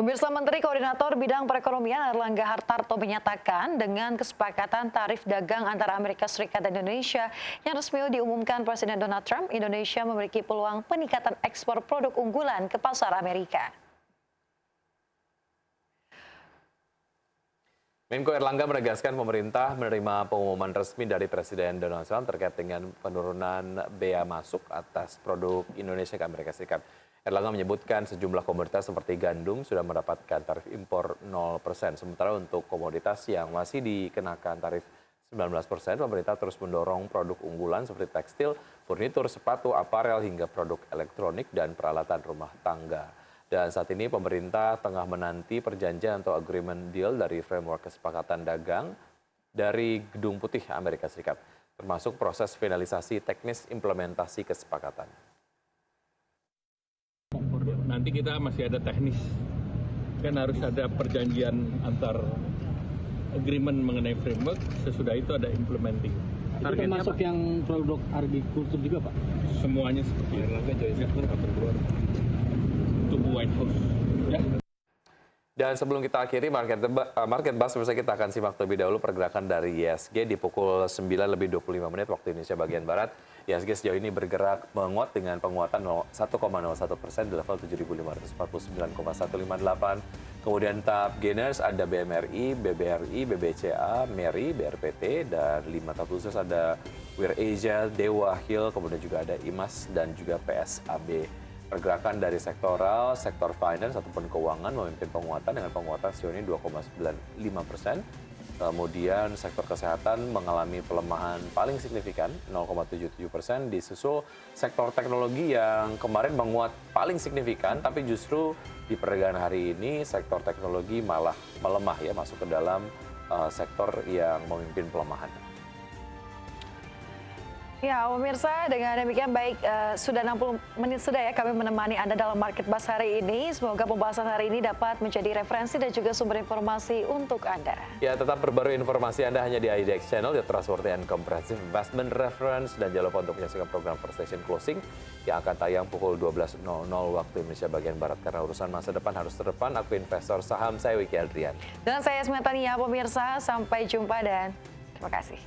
Pemirsa, Menteri Koordinator Bidang Perekonomian Erlangga Hartarto menyatakan dengan kesepakatan tarif dagang antara Amerika Serikat dan Indonesia yang resmi diumumkan Presiden Donald Trump, Indonesia memiliki peluang peningkatan ekspor produk unggulan ke pasar Amerika. Menko Erlangga menegaskan pemerintah menerima pengumuman resmi dari Presiden Donald Trump terkait dengan penurunan bea masuk atas produk Indonesia ke Amerika Serikat. Erlangga menyebutkan sejumlah komoditas seperti gandum sudah mendapatkan tarif impor 0%. Sementara untuk komoditas yang masih dikenakan tarif 19%, pemerintah terus mendorong produk unggulan seperti tekstil, furnitur, sepatu, aparel, hingga produk elektronik dan peralatan rumah tangga. Dan saat ini pemerintah tengah menanti perjanjian atau agreement deal dari framework kesepakatan dagang dari Gedung Putih Amerika Serikat, termasuk proses finalisasi teknis implementasi kesepakatan. Nanti kita masih ada teknis, kan harus ada perjanjian antar agreement mengenai framework, sesudah itu ada implementing. Targetnya termasuk yang produk agrikultur juga, Pak? Semuanya seperti Erlangga joint sector akan keluar tunggu White House. Ya. Dan sebelum kita akhiri Market Buzz, kita akan simak terlebih dahulu pergerakan dari ISG di pukul 9:25 waktu Indonesia bagian Barat. ISG sejauh ini bergerak menguat dengan penguatan 1,01% di level 7.549,158. Kemudian top gainers ada BMRI, BBRI, BBCA, MERI, BRPT, dan 5 top losers ada Wir Asia, Dewa Hill, kemudian juga ada IMAS dan juga PSAB. Pergerakan dari sektoral, sektor finance ataupun keuangan memimpin penguatan dengan penguatan sejauh ini 2,95%. Kemudian sektor kesehatan mengalami pelemahan paling signifikan 0,77%, disusul sektor teknologi yang kemarin menguat paling signifikan, tapi justru di perdagangan hari ini sektor teknologi malah melemah ya, masuk ke dalam sektor yang memimpin pelemahan. Ya, pemirsa, dengan demikian baik, sudah 60 menit sudah ya kami menemani Anda dalam Market Buzz hari ini. Semoga pembahasan hari ini dapat menjadi referensi dan juga sumber informasi untuk Anda. Ya, tetap perbarui informasi Anda hanya di IDX Channel, The Trustworthy and Comprehensive Investment Reference. Dan jangan lupa untuk menyaksikan program First Station Closing yang akan tayang pukul 12.00 waktu Indonesia bagian Barat. Karena urusan masa depan harus terdepan, aku investor saham, saya Wiki Adrian. Dan saya Esmetania, pemirsa. Sampai jumpa dan terima kasih.